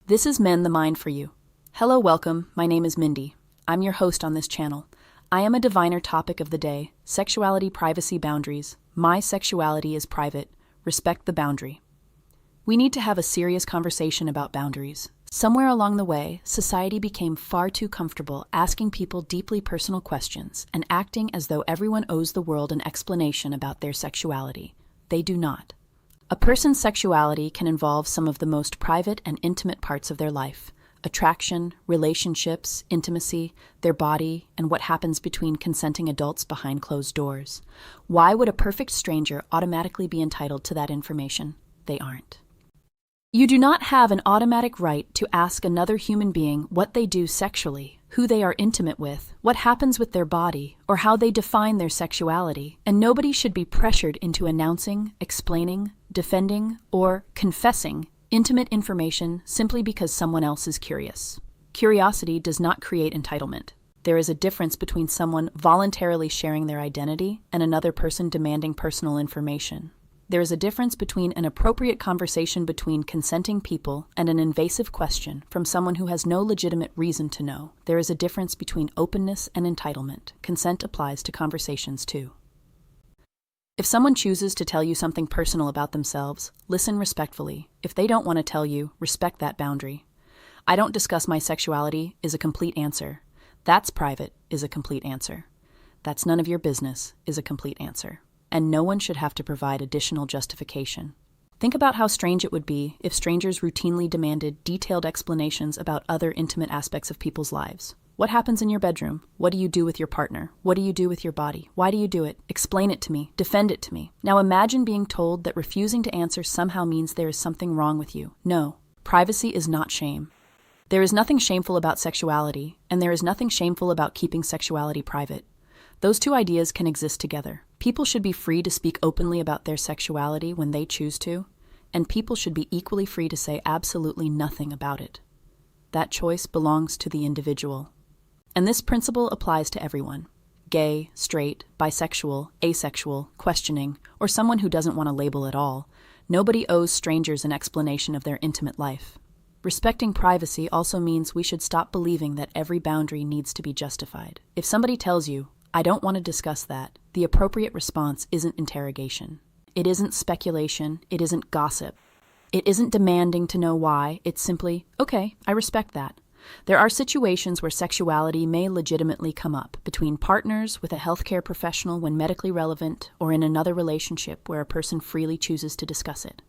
This is Mend the Mind for You. Hello, welcome. My name is Mindy. I'm your host on this channel. I am a diviner topic of the day, sexuality, privacy, boundaries. My sexuality is private. Respect the boundary. We need to have a serious conversation about boundaries. Somewhere along the way, society became far too comfortable asking people deeply personal questions and acting as though everyone owes the world an explanation about their sexuality. They do not. A person's sexuality can involve some of the most private and intimate parts of their life: attraction, relationships, intimacy, their body, and what happens between consenting adults behind closed doors. Why would a perfect stranger automatically be entitled to that information? They aren't. You do not have an automatic right to ask another human being what they do sexually, who they are intimate with, what happens with their body, or how they define their sexuality, and nobody should be pressured into announcing, explaining, defending, or confessing intimate information simply because someone else is curious. Curiosity does not create entitlement. There is a difference between someone voluntarily sharing their identity and another person demanding personal information. There is a difference between an appropriate conversation between consenting people and an invasive question from someone who has no legitimate reason to know. There is a difference between openness and entitlement. Consent applies to conversations too. If someone chooses to tell you something personal about themselves, listen respectfully. If they don't want to tell you, respect that boundary. "I don't discuss my sexuality" is a complete answer. "That's private" is a complete answer. "That's none of your business" is a complete answer. And no one should have to provide additional justification. Think about how strange it would be if strangers routinely demanded detailed explanations about other intimate aspects of people's lives. What happens in your bedroom? What do you do with your partner? What do you do with your body? Why do you do it? Explain it to me. Defend it to me. Now imagine being told that refusing to answer somehow means there is something wrong with you. No, privacy is not shame. There is nothing shameful about sexuality, and there is nothing shameful about keeping sexuality private. Those two ideas can exist together. People should be free to speak openly about their sexuality when they choose to, and people should be equally free to say absolutely nothing about it. That choice belongs to the individual. And this principle applies to everyone: gay, straight, bisexual, asexual, questioning, or someone who doesn't want a label at all. Nobody owes strangers an explanation of their intimate life. Respecting privacy also means we should stop believing that every boundary needs to be justified. If somebody tells you, "I don't want to discuss that," the appropriate response isn't interrogation. It isn't speculation. It isn't gossip. It isn't demanding to know why. It's simply, "Okay, I respect that." There are situations where sexuality may legitimately come up between partners, with a healthcare professional when medically relevant, or in another relationship where a person freely chooses to discuss it.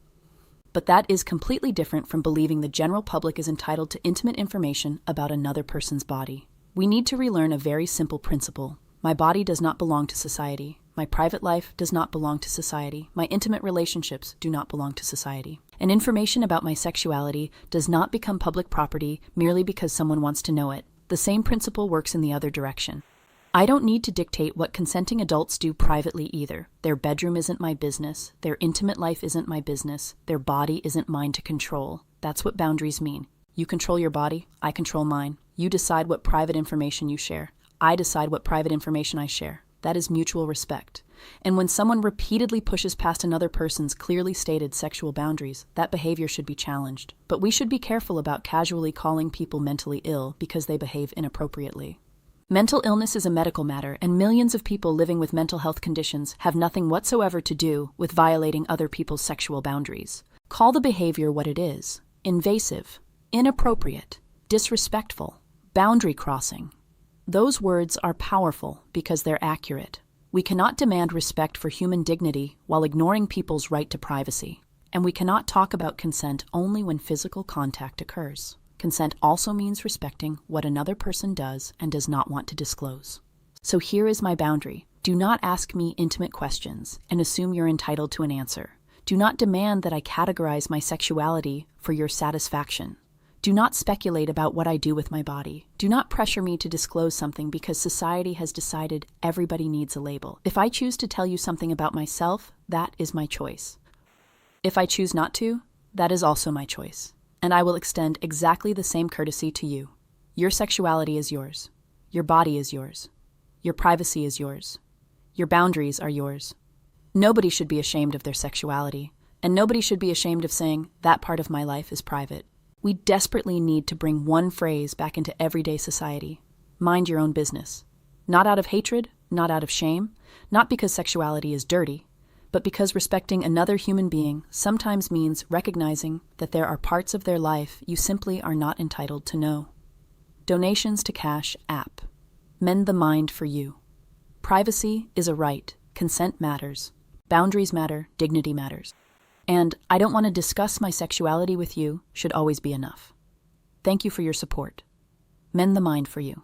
But that is completely different from believing the general public is entitled to intimate information about another person's body. We need to relearn a very simple principle. My body does not belong to society. My private life does not belong to society. My intimate relationships do not belong to society. And information about my sexuality does not become public property merely because someone wants to know it. The same principle works in the other direction. I don't need to dictate what consenting adults do privately either. Their bedroom isn't my business. Their intimate life isn't my business. Their body isn't mine to control. That's what boundaries mean. You control your body. I control mine. You decide what private information you share. I decide what private information I share. That is mutual respect. And when someone repeatedly pushes past another person's clearly stated sexual boundaries, that behavior should be challenged. But we should be careful about casually calling people mentally ill because they behave inappropriately. Mental illness is a medical matter, and millions of people living with mental health conditions have nothing whatsoever to do with violating other people's sexual boundaries. Call the behavior what it is: invasive, inappropriate, disrespectful, boundary crossing. Those words are powerful because they're accurate. We cannot demand respect for human dignity while ignoring people's right to privacy. And we cannot talk about consent only when physical contact occurs. Consent also means respecting what another person does and does not want to disclose. So here is my boundary. Do not ask me intimate questions and assume you're entitled to an answer. Do not demand that I categorize my sexuality for your satisfaction. Do not speculate about what I do with my body. Do not pressure me to disclose something because society has decided everybody needs a label. If I choose to tell you something about myself, that is my choice. If I choose not to, that is also my choice. And I will extend exactly the same courtesy to you. Your sexuality is yours. Your body is yours. Your privacy is yours. Your boundaries are yours. Nobody should be ashamed of their sexuality, and nobody should be ashamed of saying, "That part of my life is private." We desperately need to bring one phrase back into everyday society. Mind your own business. Not out of hatred, not out of shame, not because sexuality is dirty, but because respecting another human being sometimes means recognizing that there are parts of their life you simply are not entitled to know. Donations to Cash App. Mend the Mind for You. Privacy is a right. Consent matters. Boundaries matter. Dignity matters. And I don't want to discuss my sexuality with you should always be enough. Thank you for your support. Mend the Mind for You.